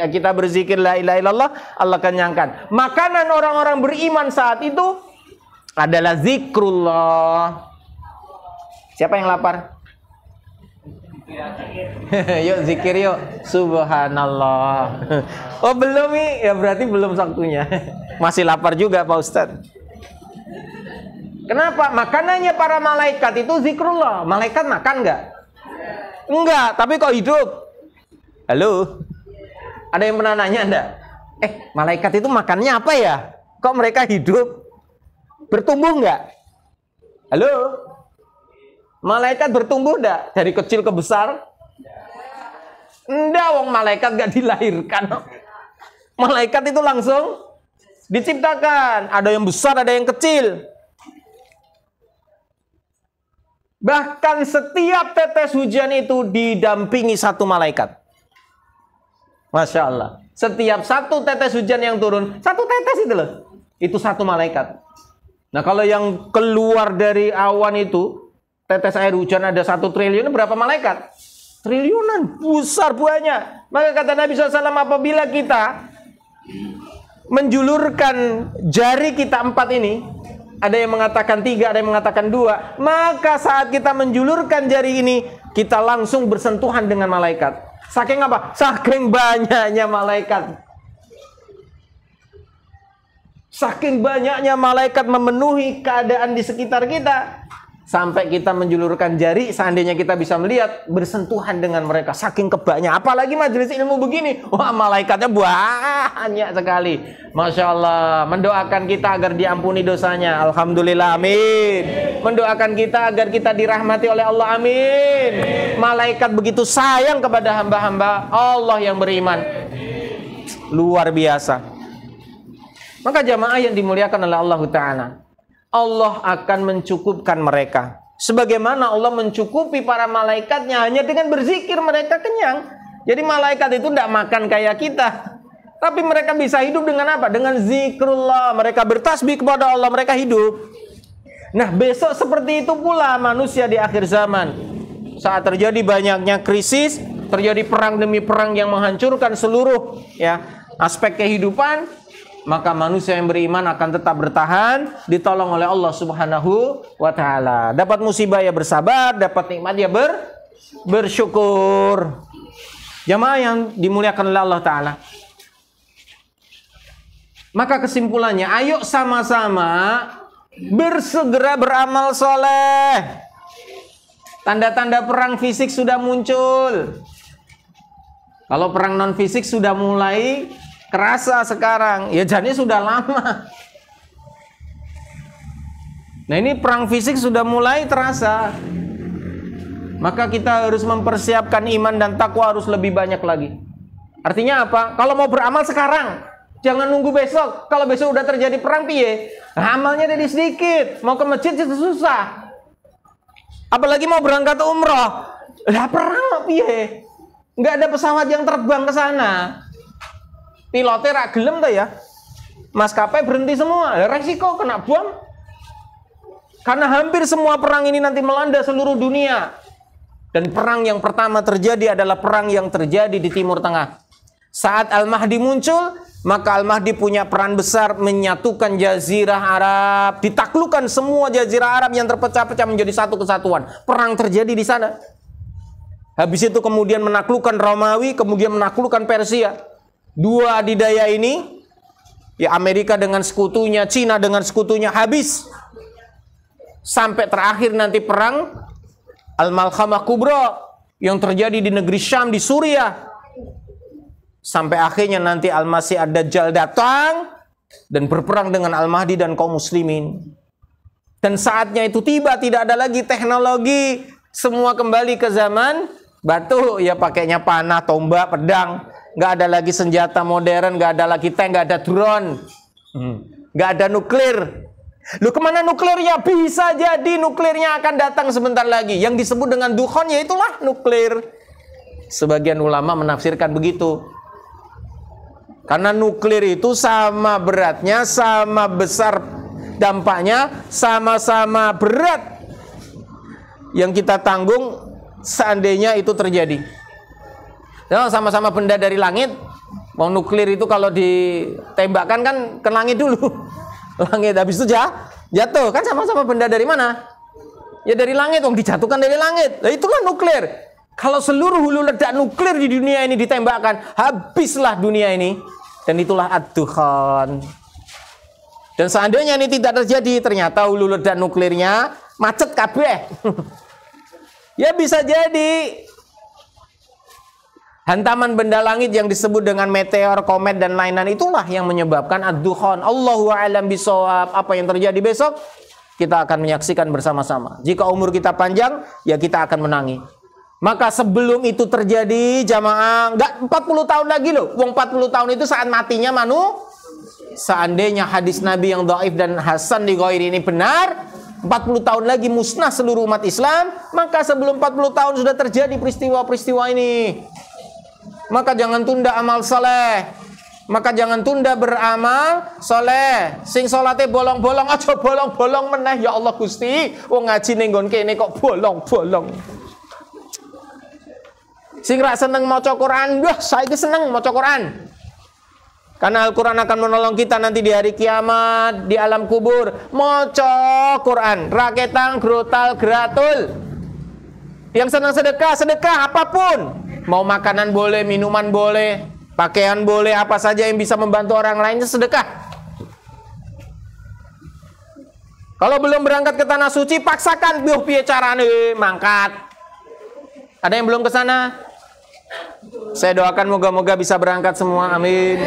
Kita berzikir la ilaha illallah, Allah kenyangkan. Makanan orang-orang beriman saat itu adalah zikrullah. Siapa yang lapar? Yuk zikir yuk. Subhanallah. Oh belum nih? Ya berarti belum waktunya. Masih lapar juga Pak Ustadz. Kenapa? Makanannya para malaikat itu zikrullah. Malaikat makan nggak? Enggak, tapi kok hidup? Halo? Ada yang pernah nanya enggak? Malaikat itu makannya apa ya? Kok mereka hidup? Bertumbuh nggak? Halo? Malaikat bertumbuh enggak? Dari kecil ke besar? Enggak, wong malaikat nggak dilahirkan. Malaikat itu langsung diciptakan. Ada yang besar, ada yang kecil. Bahkan setiap tetes hujan itu didampingi satu malaikat. Masya Allah. Setiap satu tetes hujan yang turun, satu tetes itu loh, itu satu malaikat. Nah kalau yang keluar dari awan itu, tetes air hujan ada 1 triliun, berapa malaikat? Triliunan, besar banyak. Maka kata Nabi SAW, apabila kita menjulurkan jari kita 4 ini, ada yang mengatakan 3, ada yang mengatakan 2. Maka saat kita menjulurkan jari ini, kita langsung bersentuhan dengan malaikat. Saking apa? Saking banyaknya malaikat. Saking banyaknya malaikat memenuhi keadaan di sekitar kita. Sampai kita menjulurkan jari, seandainya kita bisa melihat, bersentuhan dengan mereka. Saking kebaknya. Apalagi majelis ilmu begini. Wah, malaikatnya banyak sekali. Masya Allah. Mendoakan kita agar diampuni dosanya. Alhamdulillah, amin. Mendoakan kita agar kita dirahmati oleh Allah, amin. Malaikat begitu sayang kepada hamba-hamba Allah yang beriman. Luar biasa. Maka jamaah yang dimuliakan oleh Allah Ta'ala, Allah akan mencukupkan mereka. Sebagaimana Allah mencukupi para malaikatnya hanya dengan berzikir mereka kenyang. Jadi malaikat itu tidak makan kayak kita. Tapi mereka bisa hidup dengan apa? Dengan zikrullah. Mereka bertasbih kepada Allah, mereka hidup. Nah besok seperti itu pula manusia di akhir zaman. Saat terjadi banyaknya krisis, terjadi perang demi perang yang menghancurkan seluruh aspek kehidupan, maka manusia yang beriman akan tetap bertahan, ditolong oleh Allah Subhanahu wa Ta'ala. Dapat musibah ya bersabar, dapat nikmat ya bersyukur. Jamaah yang dimuliakan oleh Allah Ta'ala, Maka kesimpulannya, ayo sama-sama bersegera beramal soleh. Tanda-tanda perang fisik sudah muncul. Kalau perang non fisik sudah mulai kerasa sekarang, ya jadi sudah lama. Nah ini perang fisik sudah mulai terasa. Maka kita harus mempersiapkan iman dan takwa harus lebih banyak lagi. Artinya apa? Kalau mau beramal sekarang, jangan nunggu besok. Kalau besok udah terjadi perang piye? Nah, amalnya jadi sedikit. Mau ke masjid itu susah. Apalagi mau berangkat umroh. Lah perang piye? Nggak ada pesawat yang terbang ke sana. Pilotnya rak gelem tuh ya. Maskapai berhenti semua. Resiko kena bom. Karena hampir semua perang ini nanti melanda seluruh dunia. Dan perang yang pertama terjadi adalah perang yang terjadi di Timur Tengah. Saat Al-Mahdi muncul, maka Al-Mahdi punya peran besar menyatukan Jazirah Arab. Ditaklukkan semua Jazirah Arab yang terpecah-pecah menjadi satu kesatuan. Perang terjadi di sana. Habis itu kemudian menaklukkan Romawi, kemudian menaklukkan Persia. Dua adidaya ini, ya Amerika dengan sekutunya, Cina dengan sekutunya habis. Sampai terakhir nanti perang Al-Malkhamah Kubra yang terjadi di negeri Syam, di Suriah. Sampai akhirnya nanti Al-Masih Ad-Dajjal datang dan berperang dengan Al-Mahdi dan kaum muslimin. Dan saatnya itu tiba, tidak ada lagi teknologi. Semua kembali ke zaman batu, ya pakainya panah, tombak, pedang. Nggak ada lagi senjata modern, nggak ada lagi tank, nggak ada drone. Nggak ada nuklir. Loh, kemana nuklirnya? Bisa jadi nuklirnya akan datang sebentar lagi. Yang disebut dengan dukhon, ya itulah nuklir. Sebagian ulama menafsirkan begitu. Karena nuklir itu sama beratnya, sama besar dampaknya, sama-sama berat yang kita tanggung seandainya itu terjadi. Dan sama-sama benda dari langit. Mau nuklir itu kalau ditembakkan kan ke langit dulu. Langit, habis itu jatuh. Kan sama-sama benda dari mana? Ya dari langit, dijatuhkan dari langit. Nah itulah nuklir. Kalau seluruh hulu ledak nuklir di dunia ini ditembakkan, habislah dunia ini. Dan itulah ad-dukhan. Dan seandainya ini tidak terjadi, ternyata hulu ledak nuklirnya macet kabeh. Ya bisa jadi. Hantaman benda langit yang disebut dengan meteor, komet, dan lain-lain itulah yang menyebabkan ad-dukhan. Allahu a'lam bishawab. Apa yang terjadi besok, kita akan menyaksikan bersama-sama. Jika umur kita panjang, ya kita akan menangi. Maka sebelum itu terjadi, jamaah, enggak 40 tahun lagi loh. 40 tahun itu saat matinya seandainya hadis Nabi yang dhaif dan hasan di ghairi ini benar, 40 tahun lagi musnah seluruh umat Islam. Maka sebelum 40 tahun sudah terjadi peristiwa-peristiwa ini. Maka jangan tunda amal soleh. Maka jangan tunda beramal soleh. Sing solate bolong-bolong, aja bolong-bolong meneh. Ya Allah Gusti, wong ngaji ning nggon kene kok bolong-bolong. Sing ra seneng maca Quran, wah saiki seneng maca Quran. Karena Al-Quran akan menolong kita nanti di hari kiamat, di alam kubur. Maca Quran, raketang, grotal, gratul. Yang senang sedekah, sedekah apapun. Mau makanan boleh, minuman boleh, pakaian boleh, apa saja yang bisa membantu orang lain sedekah. Kalau belum berangkat ke tanah suci, paksakan. Biar piye carane mangkat. Ada yang belum ke sana? Saya doakan moga-moga bisa berangkat semua. Amin.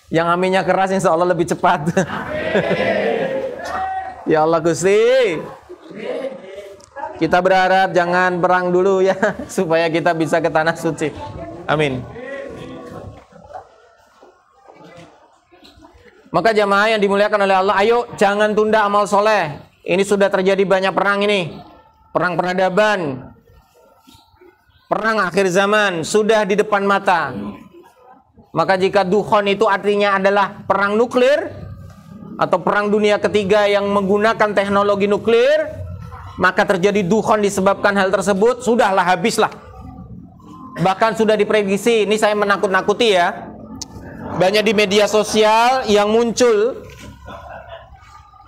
Yang aminnya keras, insya Allah lebih cepat. Ya Allah Gusti, kita berharap jangan perang dulu ya, supaya kita bisa ke tanah suci. Amin. Maka jamaah yang dimuliakan oleh Allah, ayo jangan tunda amal soleh. Ini sudah terjadi banyak perang ini. Perang peradaban, perang akhir zaman sudah di depan mata. Maka jika dukhon itu artinya adalah perang nuklir atau perang dunia ketiga yang menggunakan teknologi nuklir, maka terjadi dukhon disebabkan hal tersebut, sudahlah, habislah. Bahkan sudah diprediksi, ini saya menakut-nakuti ya. Banyak di media sosial yang muncul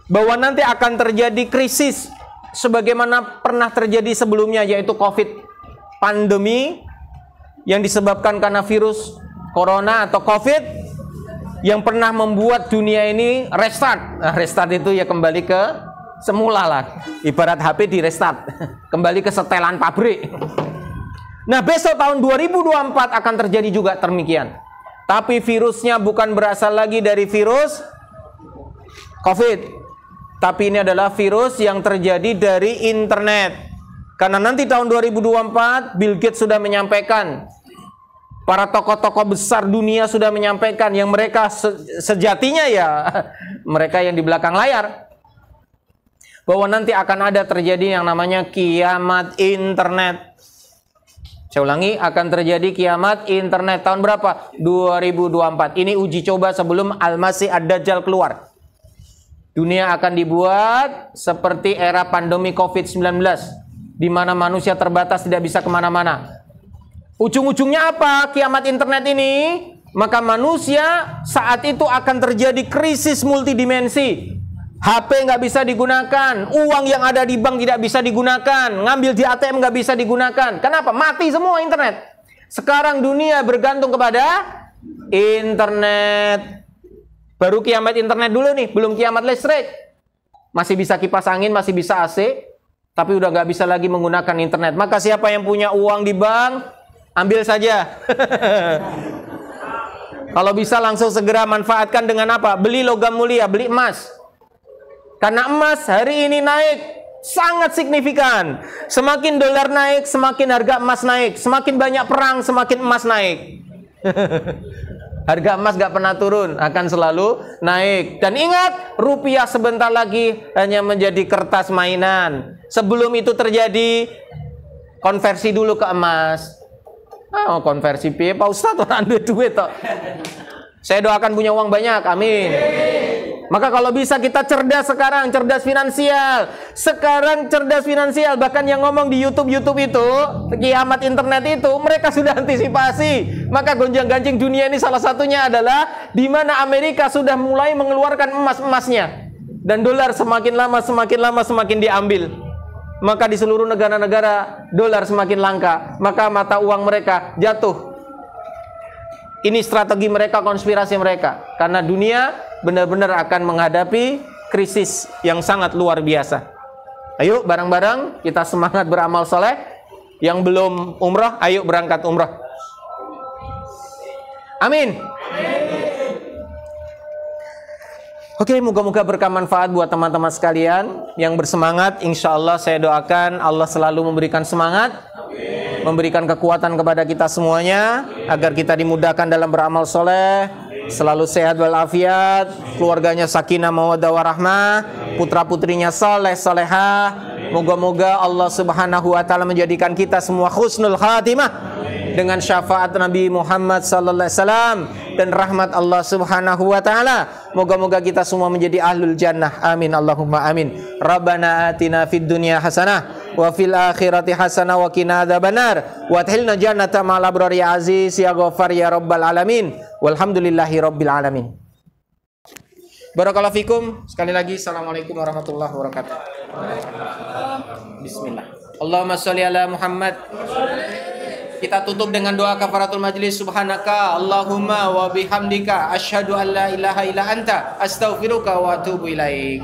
bahwa nanti akan terjadi krisis sebagaimana pernah terjadi sebelumnya, yaitu COVID, pandemi yang disebabkan karena virus Corona atau COVID yang pernah membuat dunia ini restart. Nah, restart itu ya kembali ke semula lah. Ibarat HP di restart. Kembali ke setelan pabrik. Nah, besok tahun 2024 akan terjadi juga demikian. Tapi virusnya bukan berasal lagi dari virus COVID. Tapi ini adalah virus yang terjadi dari internet. Karena nanti tahun 2024 Bill Gates sudah menyampaikan, para tokoh-tokoh besar dunia sudah menyampaikan yang mereka sejatinya ya mereka yang di belakang layar, bahwa nanti akan ada terjadi yang namanya kiamat internet. Saya ulangi, akan terjadi kiamat internet tahun berapa? 2024. Ini uji coba sebelum Al-Masih Ad-Dajjal keluar. Dunia akan dibuat seperti era pandemi COVID-19, di mana manusia terbatas tidak bisa kemana-mana. Ujung-ujungnya apa kiamat internet ini? Maka manusia saat itu akan terjadi krisis multidimensi. HP nggak bisa digunakan, uang yang ada di bank tidak bisa digunakan, ngambil di ATM nggak bisa digunakan. Kenapa? Mati semua internet. Sekarang dunia bergantung kepada internet. Baru kiamat internet dulu nih, belum kiamat listrik. Masih bisa kipas angin, masih bisa AC, tapi udah nggak bisa lagi menggunakan internet. Maka siapa yang punya uang di bank, ambil saja. Kalau bisa langsung segera manfaatkan dengan apa? Beli logam mulia, beli emas. Karena emas hari ini naik sangat signifikan. Semakin dolar naik, semakin harga emas naik. Semakin banyak perang, semakin emas naik. Harga emas gak pernah turun, akan selalu naik. Dan ingat, rupiah sebentar lagi hanya menjadi kertas mainan. Sebelum itu terjadi, konversi dulu ke emas. Oh, konversi piye Pak Ustadz, orang duit toh. Saya doakan punya uang banyak, amin. Maka kalau bisa kita cerdas sekarang, cerdas finansial. Sekarang cerdas finansial, bahkan yang ngomong di YouTube itu, kiamat internet itu, mereka sudah antisipasi. Maka gonjang-ganjing dunia ini salah satunya adalah di mana Amerika sudah mulai mengeluarkan emasnya. Dan dolar semakin lama semakin diambil. Maka di seluruh negara-negara dolar semakin langka, maka mata uang mereka jatuh. Ini strategi mereka, konspirasi mereka. Karena dunia benar-benar akan menghadapi krisis yang sangat luar biasa. Ayo bareng-bareng kita semangat beramal soleh. Yang belum umrah, ayo berangkat umrah. Amin. Oke, moga-moga berkah manfaat buat teman-teman sekalian yang bersemangat. Insya Allah saya doakan Allah selalu memberikan semangat, memberikan kekuatan kepada kita semuanya, agar kita dimudahkan dalam beramal soleh, selalu sehat walafiat, keluarganya sakinah mawaddah warahmah, putra putrinya soleh solehah. Moga-moga Allah Subhanahu wa taala menjadikan kita semua husnul khatimah dengan syafaat Nabi Muhammad sallallahu alaihi wasallam dan rahmat Allah Subhanahu wa taala. Moga-moga kita semua menjadi ahlul jannah. Amin Allahumma amin. Rabbana atina fid dunya hasanah wa fil akhirati hasanah wa qina adzabannar wa adkhilna jannata ma'al abrari ya aziz ya ghaffar ya rabbal alamin. Walhamdulillahi rabbil alamin. Barakallahu fikum. Sekali lagi assalamualaikum warahmatullahi wabarakatuh. Bismillah. Allahumma sholli ala Muhammad. Kita tutup dengan doa kafaratul majlis. Subhanaka Allahumma wa bihamdika asyhadu an la ilaha illa anta astaghfiruka wa atubu ilaik.